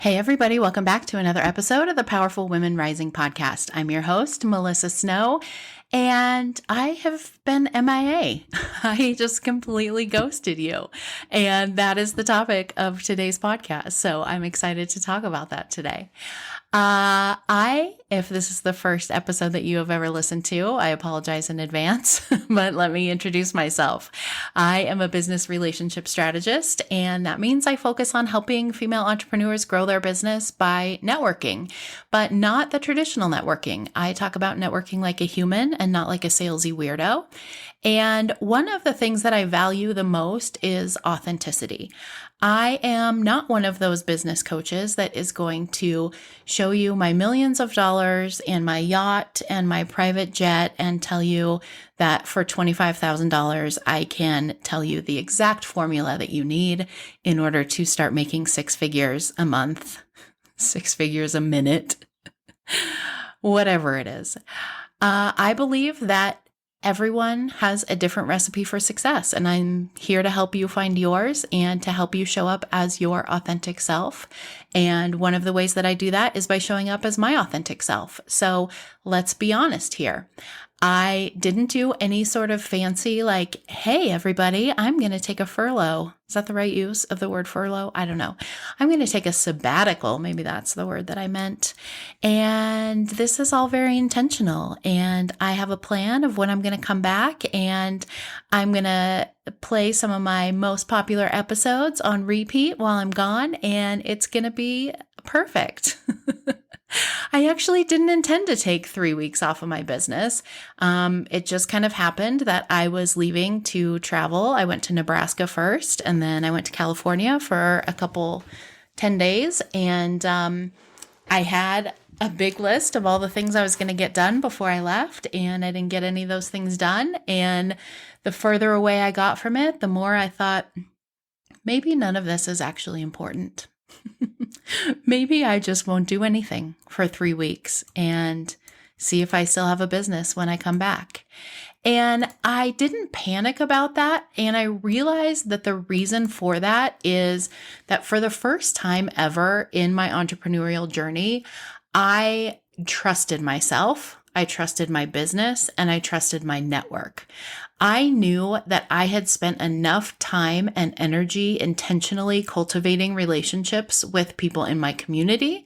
Hey, everybody, welcome back to another episode of the Powerful Women Rising podcast. I'm your host, Melissa Snow, and I have been MIA. I just completely ghosted you. And that is the topic of today's podcast. So I'm excited to talk about that today. If this is the first episode that you have ever listened to, I apologize in advance, but let me introduce myself. I am a business relationship strategist, and that means I focus on helping female entrepreneurs grow their business by networking, but not the traditional networking. I talk about networking like a human and not like a salesy weirdo. And one of the things that I value the most is authenticity. I am not one of those business coaches that is going to show you my millions of dollars and my yacht and my private jet and tell you that for $25,000, I can tell you the exact formula that you need in order to start making six figures a month, six figures a minute, whatever it is. I believe that everyone has a different recipe for success, and I'm here to help you find yours and to help you show up as your authentic self. And one of the ways that I do that is by showing up as my authentic self. So let's be honest here. I didn't do any sort of fancy like, hey, everybody, I'm going to take a furlough. Is that the right use of the word furlough? I don't know. I'm going to take a sabbatical. Maybe that's the word that I meant. And this is all very intentional. And I have a plan of when I'm going to come back, and I'm going to play some of my most popular episodes on repeat while I'm gone, and it's going to be perfect. I actually didn't intend to take 3 weeks off of my business. It just kind of happened that I was leaving to travel. I went to Nebraska first, and then I went to California for 10 days. And I had a big list of all the things I was going to get done before I left, and I didn't get any of those things done. And the further away I got from it, the more I thought, maybe none of this is actually important. Maybe I just won't do anything for 3 weeks and see if I still have a business when I come back. And I didn't panic about that. And I realized that the reason for that is that for the first time ever in my entrepreneurial journey, I trusted myself, I trusted my business, and I trusted my network. I knew that I had spent enough time and energy intentionally cultivating relationships with people in my community,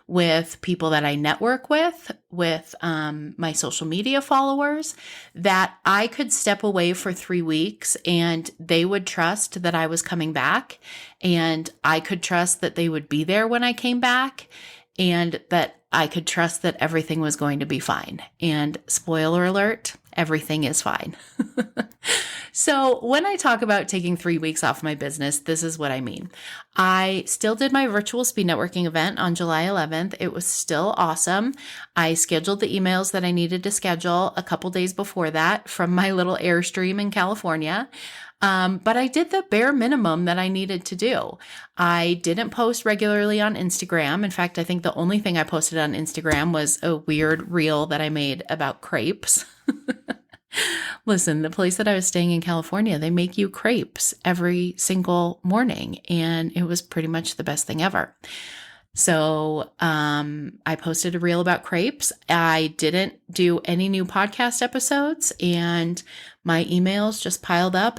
with people that I network with my social media followers, that I could step away for 3 weeks and they would trust that I was coming back, and I could trust that they would be there when I came back, and that I could trust that everything was going to be fine. And spoiler alert, everything is fine. So when I talk about taking 3 weeks off my business, this is what I mean. I still did my virtual speed networking event on July 11th. It was still awesome. I scheduled the emails that I needed to schedule a couple days before that from my little Airstream in California. But I did the bare minimum that I needed to do. I didn't post regularly on Instagram. In fact, I think the only thing I posted on Instagram was a weird reel that I made about crepes. Listen, the place that I was staying in California, they make you crepes every single morning, and it was pretty much the best thing ever. So I posted a reel about crepes. I didn't do any new podcast episodes, and my emails just piled up,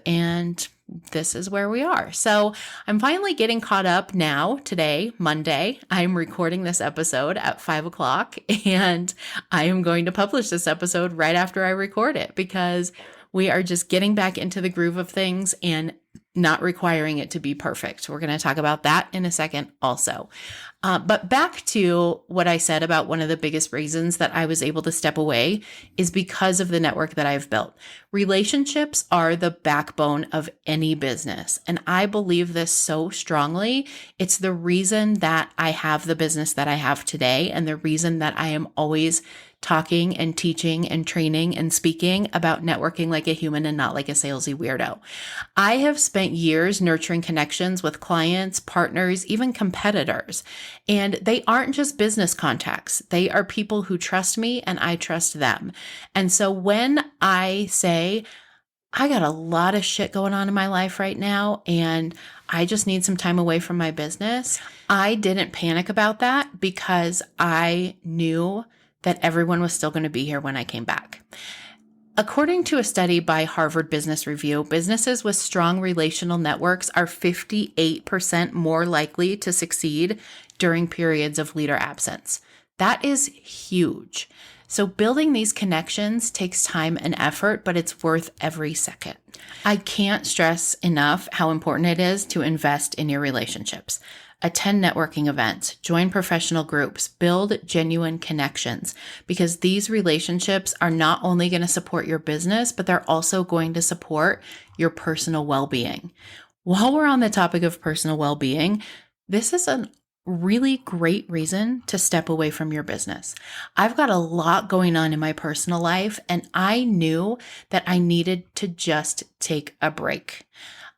and this is where we are. So I'm finally getting caught up now. Today, Monday, I'm recording this episode at 5:00, and I am going to publish this episode right after I record it, because we are just getting back into the groove of things and not requiring it to be perfect. We're going to talk about that in a second also. But back to what I said about one of the biggest reasons that I was able to step away is because of the network that I've built. Relationships are the backbone of any business. And I believe this so strongly. It's the reason that I have the business that I have today, and the reason that I am always talking and teaching and training and speaking about networking like a human and not like a salesy weirdo. I have spent years nurturing connections with clients, partners, even competitors. And they aren't just business contacts. They are people who trust me and I trust them. And so when I say, I got a lot of shit going on in my life right now, and I just need some time away from my business. I didn't panic about that because I knew that everyone was still going to be here when I came back. According to a study by Harvard Business Review, businesses with strong relational networks are 58% more likely to succeed during periods of leader absence. That is huge. So building these connections takes time and effort, but it's worth every second. I can't stress enough how important it is to invest in your relationships. Attend networking events, join professional groups, build genuine connections, because these relationships are not only going to support your business, but they're also going to support your personal well-being. While we're on the topic of personal well-being, this is a really great reason to step away from your business. I've got a lot going on in my personal life, and I knew that I needed to just take a break.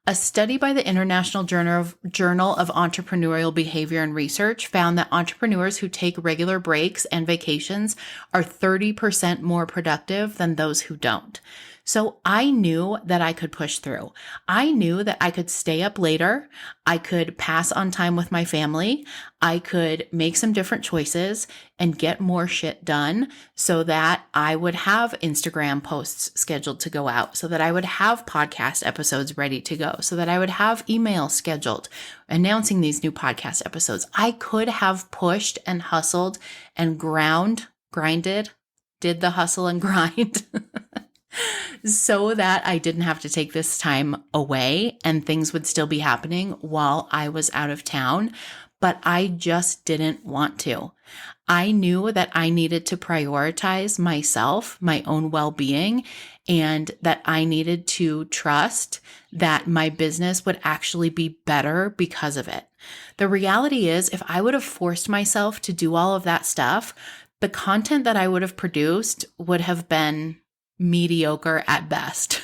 A study by the International Journal of Entrepreneurial Behavior and Research found that entrepreneurs who take regular breaks and vacations are 30% more productive than those who don't. So I knew that I could push through. I knew that I could stay up later. I could pass on time with my family. I could make some different choices and get more shit done so that I would have Instagram posts scheduled to go out, so that I would have podcast episodes ready to go, so that I would have emails scheduled announcing these new podcast episodes. I could have pushed and hustled and grinded, did the hustle and grind so that I didn't have to take this time away and things would still be happening while I was out of town. But I just didn't want to. I knew that I needed to prioritize myself, my own well-being, and that I needed to trust that my business would actually be better because of it. The reality is, if I would have forced myself to do all of that stuff, the content that I would have produced would have been mediocre at best.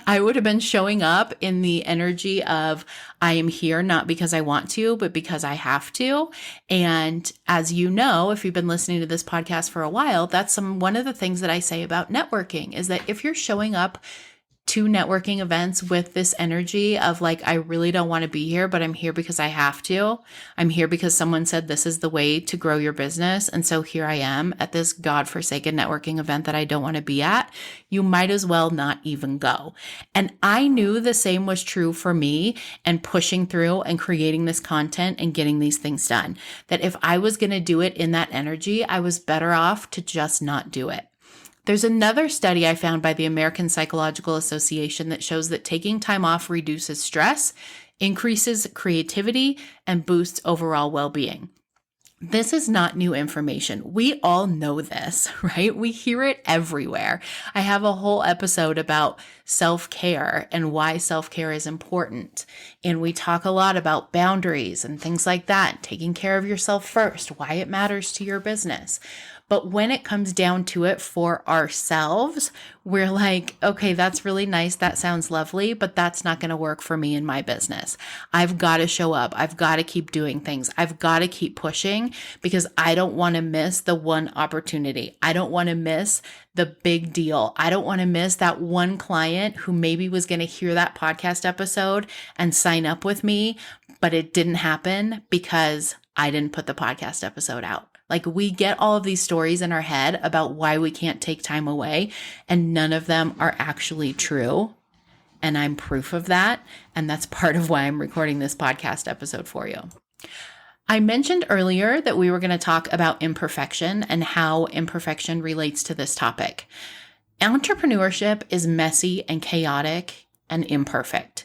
I would have been showing up in the energy of I am here not because I want to, but because I have to. And as you know, if you've been listening to this podcast for a while, that's one of the things that I say about networking is that if you're showing up to networking events with this energy of like, I really don't want to be here, but I'm here because I have to. I'm here because someone said this is the way to grow your business. And so here I am at this godforsaken networking event that I don't want to be at. You might as well not even go. And I knew the same was true for me and pushing through and creating this content and getting these things done. That if I was going to do it in that energy, I was better off to just not do it. There's another study I found by the American Psychological Association that shows that taking time off reduces stress, increases creativity, and boosts overall well-being. This is not new information. We all know this, right? We hear it everywhere. I have a whole episode about self-care and why self-care is important. And we talk a lot about boundaries and things like that, taking care of yourself first, why it matters to your business. But when it comes down to it for ourselves, we're like, okay, that's really nice. That sounds lovely, but that's not going to work for me in my business. I've got to show up. I've got to keep doing things. I've got to keep pushing because I don't want to miss the one opportunity. I don't want to miss the big deal. I don't want to miss that one client who maybe was going to hear that podcast episode and sign up with me, but it didn't happen because I didn't put the podcast episode out. Like we get all of these stories in our head about why we can't take time away, and none of them are actually true. And I'm proof of that. And that's part of why I'm recording this podcast episode for you. I mentioned earlier that we were going to talk about imperfection and how imperfection relates to this topic. Entrepreneurship is messy and chaotic and imperfect.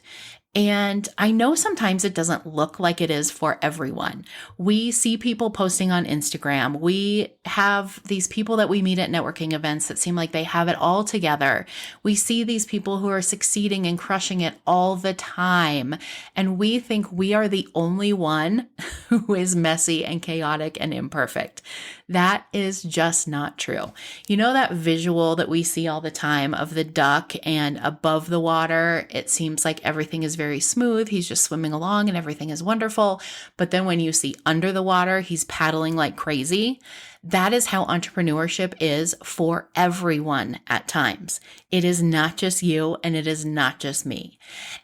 And I know sometimes it doesn't look like it is for everyone. We see people posting on Instagram. We have these people that we meet at networking events that seem like they have it all together. We see these people who are succeeding and crushing it all the time. And we think we are the only one who is messy and chaotic and imperfect. That is just not true. You know that visual that we see all the time of the duck and above the water, it seems like everything is very smooth. He's just swimming along and everything is wonderful. But then when you see under the water, he's paddling like crazy. That is how entrepreneurship is for everyone at times. It is not just you and it is not just me.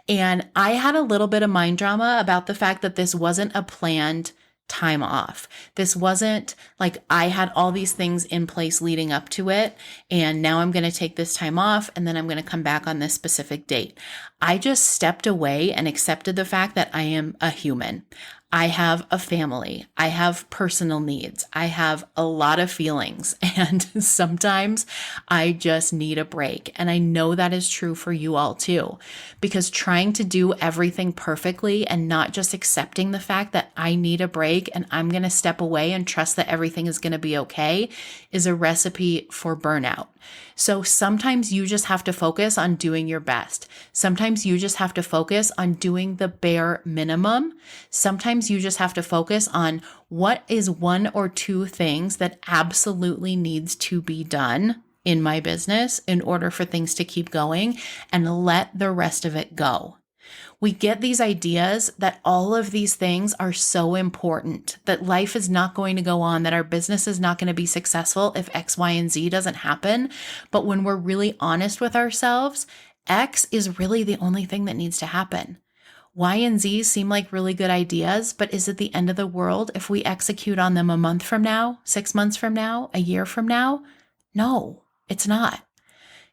And I had a little bit of mind drama about the fact that this wasn't a planned time off. This wasn't like I had all these things in place leading up to it, and now I'm going to take this time off and then I'm going to come back on this specific date. I just stepped away and accepted the fact that I am a human. I have a family. I have personal needs. I have a lot of feelings, and sometimes I just need a break. And I know that is true for you all too, because trying to do everything perfectly and not just accepting the fact that I need a break and I'm going to step away and trust that everything is going to be okay is a recipe for burnout. So sometimes you just have to focus on doing your best. Sometimes you just have to focus on doing the bare minimum. Sometimes you just have to focus on what is one or two things that absolutely needs to be done in my business in order for things to keep going, and let the rest of it go. We get these ideas that all of these things are so important, that life is not going to go on, that our business is not going to be successful if X, Y, and Z doesn't happen. But when we're really honest with ourselves, X is really the only thing that needs to happen. Y and Z seem like really good ideas, but is it the end of the world if we execute on them a month from now, 6 months from now, a year from now? No, it's not.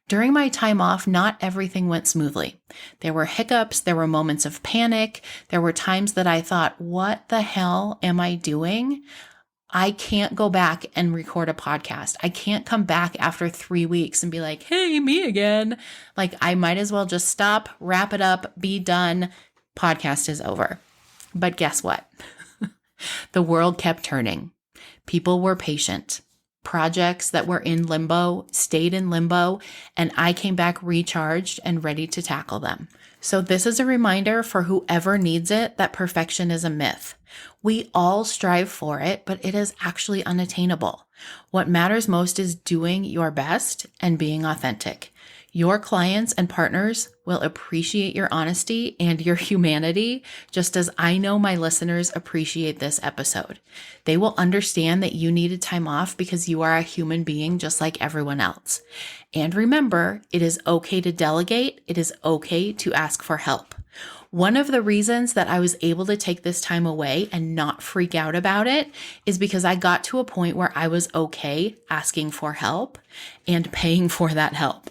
During my time off, not everything went smoothly. There were hiccups, there were moments of panic, there were times that I thought, what the hell am I doing? I can't go back and record a podcast. I can't come back after 3 weeks and be like, hey, me again. Like, I might as well just stop, wrap it up, be done. Podcast is over. But guess what? The world kept turning. People were patient. Projects that were in limbo stayed in limbo, and I came back recharged and ready to tackle them. So this is a reminder for whoever needs it that perfection is a myth. We all strive for it, but it is actually unattainable. What matters most is doing your best and being authentic. Your clients and partners will appreciate your honesty and your humanity, just as I know my listeners appreciate this episode. They will understand that you needed time off because you are a human being just like everyone else. And remember, it is okay to delegate. It is okay to ask for help. One of the reasons that I was able to take this time away and not freak out about it is because I got to a point where I was okay asking for help and paying for that help.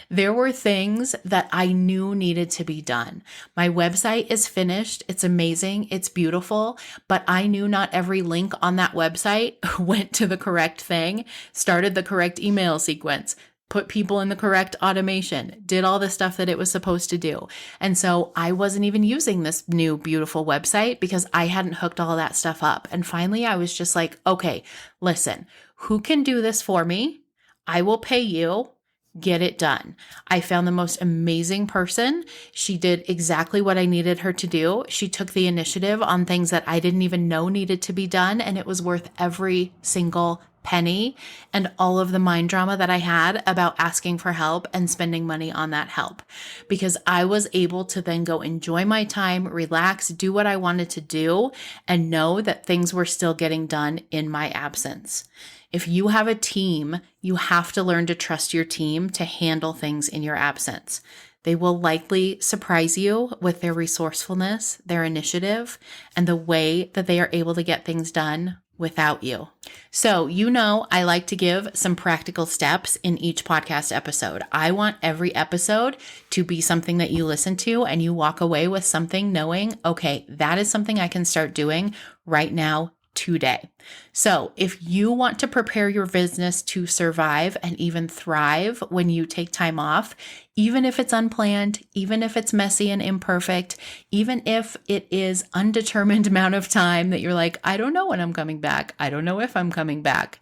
There were things that I knew needed to be done. My website is finished. It's amazing. It's beautiful. But I knew not every link on that website went to the correct thing, started the correct email sequence, put people in the correct automation, did all the stuff that it was supposed to do. And so I wasn't even using this new beautiful website because I hadn't hooked all that stuff up. And finally, I was just like, okay, listen, who can do this for me? I will pay you. Get it done. I found the most amazing person. She did exactly what I needed her to do. She took the initiative on things that I didn't even know needed to be done, and it was worth every single penny and all of the mind drama that I had about asking for help and spending money on that help, because I was able to then go enjoy my time, relax, do what I wanted to do, and know that things were still getting done in my absence. If you have a team, you have to learn to trust your team to handle things in your absence. They will likely surprise you with their resourcefulness, their initiative, and the way that they are able to get things done without you. So, I like to give some practical steps in each podcast episode. I want every episode to be something that you listen to and you walk away with something knowing, okay, that is something I can start doing right now, today. So if you want to prepare your business to survive and even thrive when you take time off, even if it's unplanned, even if it's messy and imperfect, even if it is undetermined amount of time that you're like, I don't know when I'm coming back. I don't know if I'm coming back.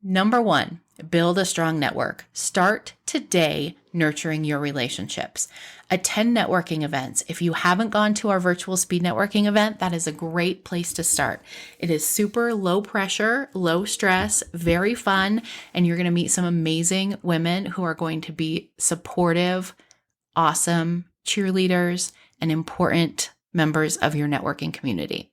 Number one, build a strong network. Start today nurturing your relationships. Attend networking events. If you haven't gone to our virtual speed networking event, that is a great place to start. It is super low pressure, low stress, very fun, and you're going to meet some amazing women who are going to be supportive, awesome cheerleaders, and important members of your networking community.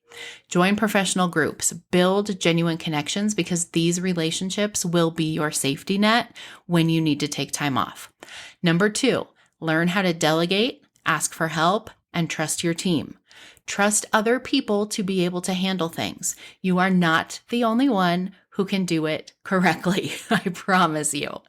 Join professional groups, build genuine connections because these relationships will be your safety net when you need to take time off. Number 2, learn how to delegate, ask for help, and trust your team. Trust other people to be able to handle things. You are not the only one who can do it correctly. I promise you.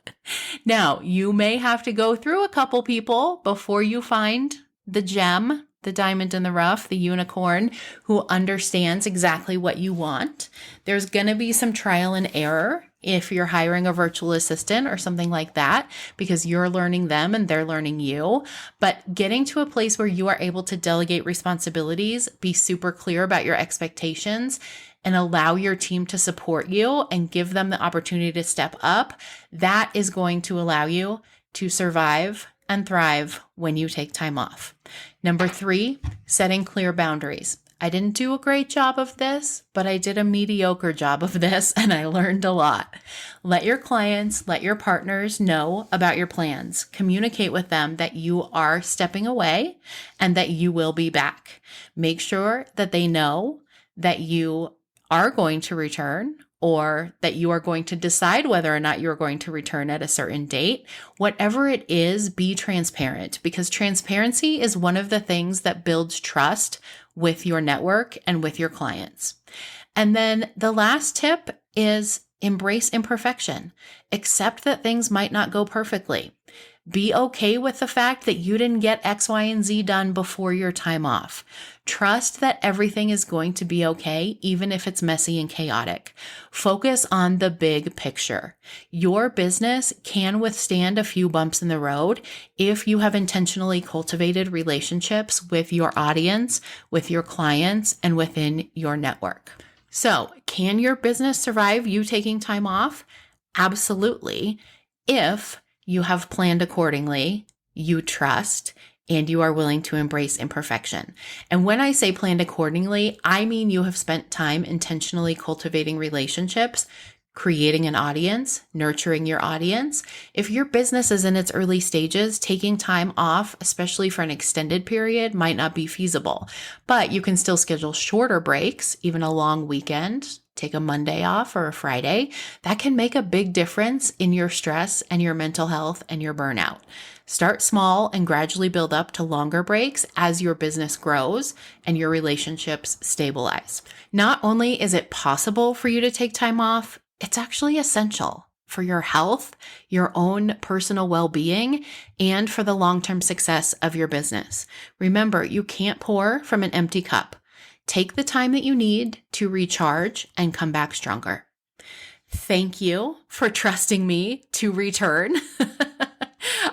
Now, you may have to go through a couple people before you find the gem, the diamond in the rough, the unicorn who understands exactly what you want. There's going to be some trial and error if you're hiring a virtual assistant or something like that, because you're learning them and they're learning you. But getting to a place where you are able to delegate responsibilities, be super clear about your expectations, and allow your team to support you and give them the opportunity to step up, that is going to allow you to survive and thrive when you take time off. Number 3, setting clear boundaries. I didn't do a great job of this, but I did a mediocre job of this and I learned a lot. Let your clients, let your partners know about your plans. Communicate with them that you are stepping away and that you will be back. Make sure that they know that you are going to return, or that you are going to decide whether or not you're going to return at a certain date. Whatever it is, be transparent, because transparency is one of the things that builds trust with your network and with your clients. And then the last tip is embrace imperfection. Accept that things might not go perfectly. Be okay with the fact that you didn't get X, Y, and Z done before your time off. Trust that everything is going to be okay, even if it's messy and chaotic. Focus on the big picture. Your business can withstand a few bumps in the road if you have intentionally cultivated relationships with your audience, with your clients, and within your network. So, can your business survive you taking time off? Absolutely. If you have planned accordingly, you trust, and you are willing to embrace imperfection. And when I say planned accordingly, I mean you have spent time intentionally cultivating relationships, creating an audience, nurturing your audience. If your business is in its early stages, taking time off, especially for an extended period, might not be feasible. But you can still schedule shorter breaks, even a long weekend. Take a Monday off or a Friday. That can make a big difference in your stress and your mental health and your burnout. Start small and gradually build up to longer breaks as your business grows and your relationships stabilize. Not only is it possible for you to take time off, it's actually essential for your health, your own personal well-being, and for the long-term success of your business. Remember, you can't pour from an empty cup. Take the time that you need to recharge and come back stronger. Thank you for trusting me to return.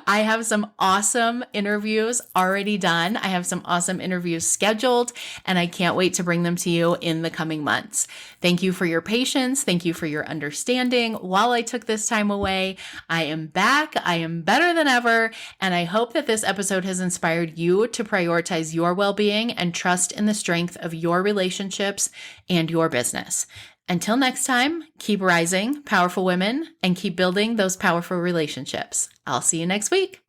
I have some awesome interviews already done. I have some awesome interviews scheduled, and I can't wait to bring them to you in the coming months. Thank you for your patience. Thank you for your understanding. While I took this time away, I am back. I am better than ever. And I hope that this episode has inspired you to prioritize your well-being and trust in the strength of your relationships and your business. Until next time, keep rising, powerful women, and keep building those powerful relationships. I'll see you next week.